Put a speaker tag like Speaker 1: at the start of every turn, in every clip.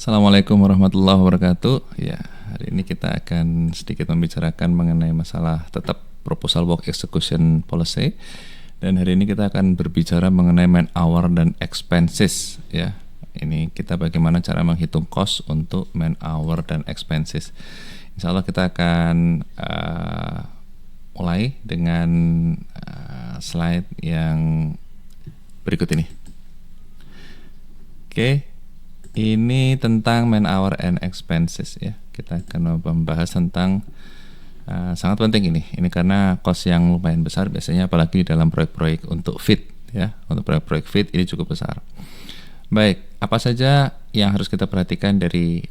Speaker 1: Assalamualaikum warahmatullahi wabarakatuh. Ya, hari ini kita akan sedikit membicarakan mengenai masalah tetap proposal work execution policy. Dan hari ini kita akan berbicara mengenai man hour dan expenses. Ya, ini kita bagaimana cara menghitung cost untuk man hour dan expenses. Insya Allah kita akan mulai dengan slide yang berikut ini. Oke. Ini tentang man hour and expenses ya. Kita akan membahas tentang sangat penting ini. Ini karena cost yang lumayan besar biasanya, apalagi di dalam proyek-proyek untuk fit ya. Untuk proyek-proyek fit ini cukup besar. Baik, apa saja yang harus kita perhatikan dari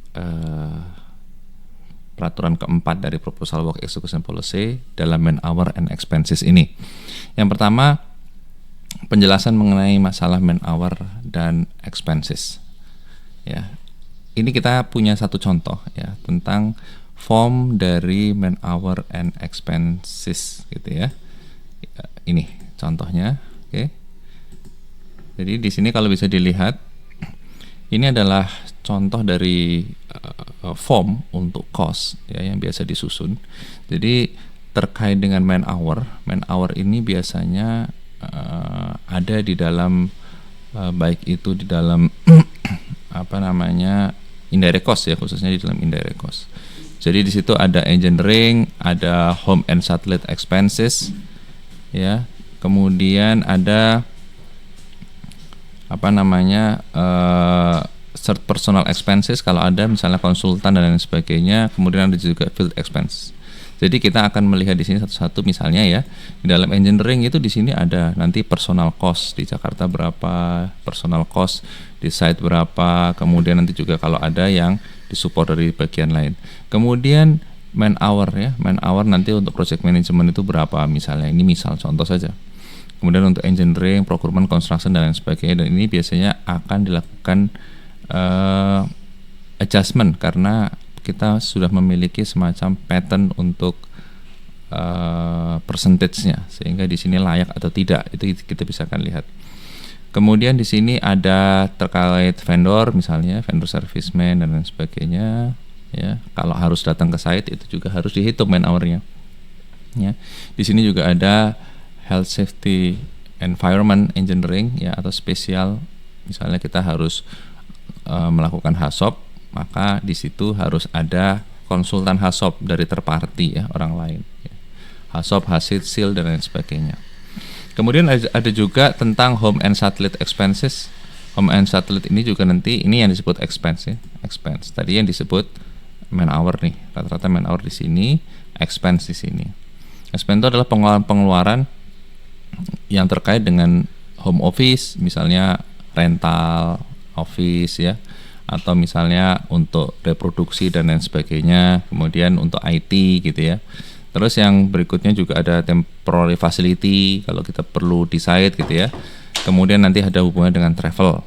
Speaker 1: peraturan keempat dari proposal work execution policy dalam man hour and expenses ini? Yang pertama, penjelasan mengenai masalah man hour dan expenses. Ya, ini kita punya satu contoh ya tentang form dari man hour and expenses gitu ya. Ini contohnya, oke. Jadi di sini kalau bisa dilihat, ini adalah contoh dari form untuk cost ya yang biasa disusun. Jadi terkait dengan man hour ini biasanya ada di dalam baik itu di dalam indirect cost ya, khususnya di dalam indirect cost. Jadi di situ ada engineering, ada home and satellite expenses ya. Kemudian ada third personal expenses kalau ada misalnya konsultan dan lain sebagainya. Kemudian ada juga field expense. Jadi kita akan melihat di sini satu-satu, misalnya ya di dalam engineering itu di sini ada nanti personal cost di Jakarta berapa, personal cost di site berapa, kemudian nanti juga kalau ada yang disupport dari bagian lain. Kemudian man hour ya, man hour nanti untuk project management itu berapa misalnya, ini misal contoh saja. Kemudian untuk engineering, procurement, construction dan lain sebagainya, dan ini biasanya akan dilakukan adjustment karena kita sudah memiliki semacam pattern untuk percentage-nya, sehingga di sini layak atau tidak itu kita bisa akan lihat. Kemudian di sini ada terkait vendor, misalnya vendor serviceman dan lain sebagainya ya. Kalau harus datang ke site itu juga harus dihitung man hour-nya. Ya. Di sini juga ada health safety environment engineering ya, atau spesial, misalnya kita harus melakukan HACCP, maka di situ harus ada konsultan HACCP dari third party ya, orang lain ya. HACCP, HACCP, dan lain sebagainya. Kemudian ada juga tentang home and satellite expenses. Home and satellite ini juga nanti ini yang disebut expense ya, expense. Tadi yang disebut man hour nih, rata-rata man hour di sini, expense di sini. Expense itu adalah pengeluaran yang terkait dengan home office, misalnya rental office ya, atau misalnya untuk reproduksi dan lain sebagainya, kemudian untuk IT gitu ya. Terus yang berikutnya juga ada temporary facility kalau kita perlu di site gitu ya. Kemudian nanti ada hubungan dengan travel.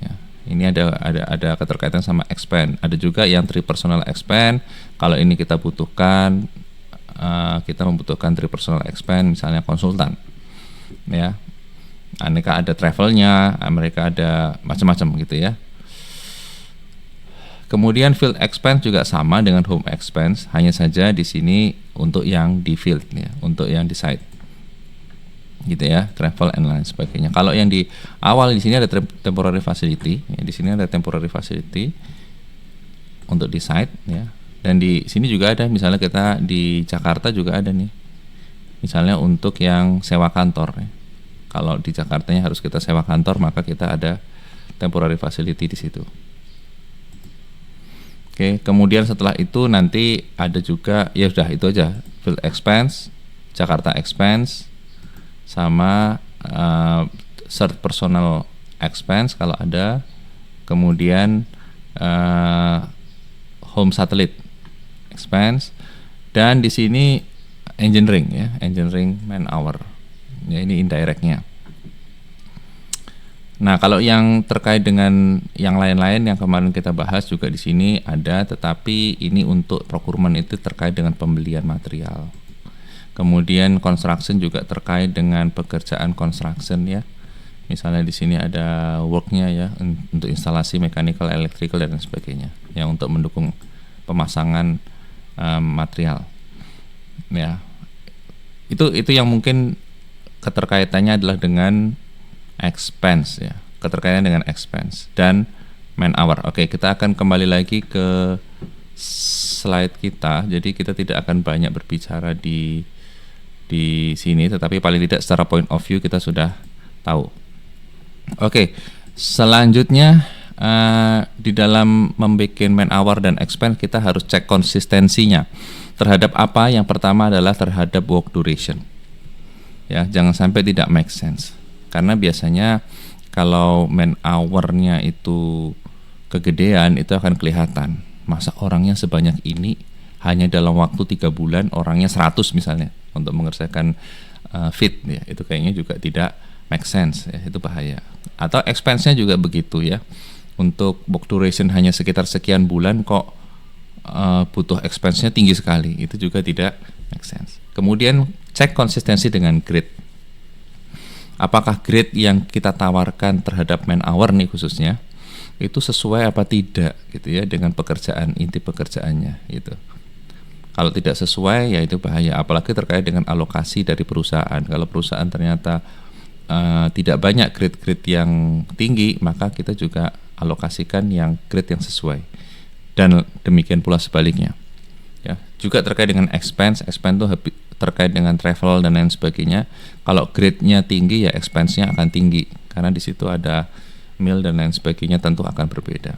Speaker 1: Ya. Ini ada keterkaitan sama expense. Ada juga yang personal expense. Kalau ini kita butuhkan, kita membutuhkan personal expense, misalnya konsultan. Ya. Mereka ada travelnya, mereka ada macam-macam gitu ya. Kemudian field expense juga sama dengan home expense, hanya saja di sini untuk yang di field ya, untuk yang di site. Gitu ya, travel and lain sebagainya. Kalau yang di awal di sini ada temporary facility, ya, di sini ada temporary facility untuk di site ya. Dan di sini juga ada, misalnya kita di Jakarta juga ada nih. Misalnya untuk yang sewa kantor ya. Kalau di Jakartanya harus kita sewa kantor, maka kita ada temporary facility di situ. Oke, kemudian setelah itu nanti ada juga, ya sudah itu aja, field expense, Jakarta expense, sama third personal expense kalau ada, kemudian home satellite expense, dan di sini engineering ya, engineering man hour, ya ini indirectnya. Nah, kalau yang terkait dengan yang lain-lain yang kemarin kita bahas juga di sini ada, tetapi ini untuk procurement itu terkait dengan pembelian material. Kemudian construction juga terkait dengan pekerjaan construction ya. Misalnya di sini ada worknya ya, untuk instalasi mechanical, electrical dan sebagainya, yang untuk mendukung pemasangan material. Ya, itu yang mungkin keterkaitannya adalah dengan expense ya, keterkaitan dengan expense dan man hour. Oke, kita akan kembali lagi ke slide kita. Jadi kita tidak akan banyak berbicara di sini, tetapi paling tidak secara point of view kita sudah tahu. Oke, selanjutnya di dalam membuat man hour dan expense kita harus cek konsistensinya. Terhadap apa? Yang pertama adalah terhadap work duration. Ya, jangan sampai tidak make sense. Karena biasanya kalau man hour-nya itu kegedean, itu akan kelihatan. Masa orangnya sebanyak ini hanya dalam waktu 3 bulan orangnya 100 misalnya untuk mengerjakan fit ya, itu kayaknya juga tidak make sense ya, itu bahaya. Atau expense-nya juga begitu ya. Untuk work duration hanya sekitar sekian bulan kok butuh expense-nya tinggi sekali, itu juga tidak make sense. Kemudian cek konsistensi dengan grade. Apakah grade yang kita tawarkan terhadap man hour nih khususnya itu sesuai apa tidak gitu ya dengan pekerjaan, inti pekerjaannya gitu. Kalau tidak sesuai ya itu bahaya, apalagi terkait dengan alokasi dari perusahaan. Kalau perusahaan ternyata tidak banyak grade-grade yang tinggi, maka kita juga alokasikan yang grade yang sesuai. Dan demikian pula sebaliknya. Ya, juga terkait dengan expense itu terkait dengan travel dan lain sebagainya. Kalau grade-nya tinggi ya expense-nya akan tinggi karena di situ ada meal dan lain sebagainya, tentu akan berbeda.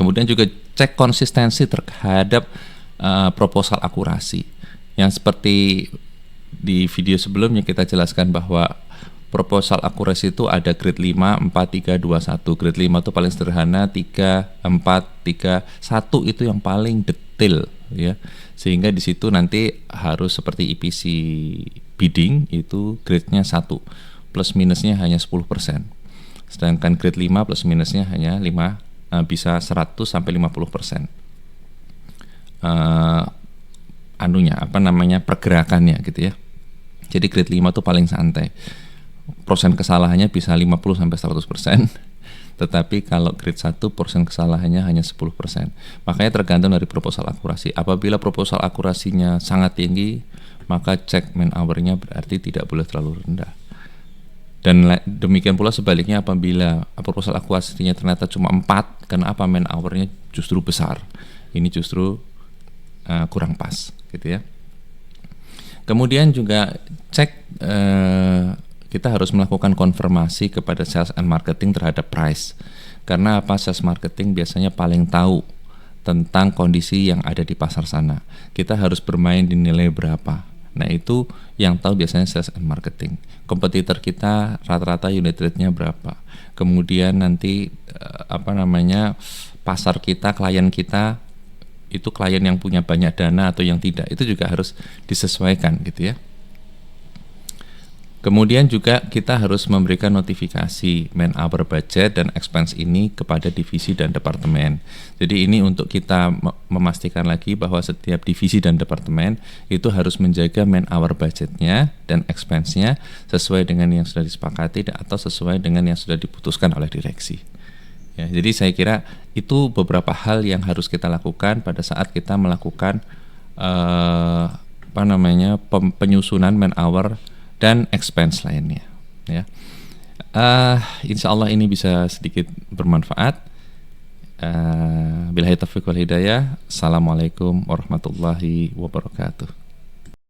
Speaker 1: Kemudian juga cek konsistensi terhadap proposal akurasi. Yang seperti di video sebelumnya kita jelaskan bahwa proposal akurasi itu ada grade 5, 4, 3, 2, 1. Grade 5 itu paling sederhana, 3, 4, 3, 1 itu yang paling detail ya. Sehingga di situ nanti harus seperti EPC bidding itu grade-nya 1. Plus minusnya hanya 10%. Sedangkan grade 5 plus minusnya hanya 5, bisa 100 sampai 50%. Pergerakannya gitu ya. Jadi grade 5 itu paling santai. Persen kesalahannya bisa 50 sampai 100%. Tetapi kalau grade 1 persen kesalahannya hanya 10%. Makanya tergantung dari proposal akurasi. Apabila proposal akurasinya sangat tinggi, maka cek man hour-nya berarti tidak boleh terlalu rendah. Dan demikian pula sebaliknya, apabila proposal akurasinya ternyata cuma 4, kenapa man hour-nya justru besar? Ini justru kurang pas gitu ya. Kemudian juga cek kita harus melakukan konfirmasi kepada sales and marketing terhadap price. Karena apa? Sales marketing biasanya paling tahu tentang kondisi yang ada di pasar sana. Kita harus bermain di nilai berapa. Nah, itu yang tahu biasanya sales and marketing. Kompetitor kita rata-rata unit rate-nya berapa. Kemudian nanti pasar kita, klien kita itu klien yang punya banyak dana atau yang tidak, itu juga harus disesuaikan gitu ya. Kemudian juga kita harus memberikan notifikasi man hour budget dan expense ini kepada divisi dan departemen. Jadi ini untuk kita memastikan lagi bahwa setiap divisi dan departemen itu harus menjaga man hour budgetnya dan expense-nya sesuai dengan yang sudah disepakati atau sesuai dengan yang sudah diputuskan oleh direksi. Ya, jadi saya kira itu beberapa hal yang harus kita lakukan pada saat kita melakukan penyusunan man hour dan expense lainnya ya. Insya Allah ini bisa sedikit bermanfaat. Billahi taufiq wal hidayah. Assalamualaikum warahmatullahi wabarakatuh.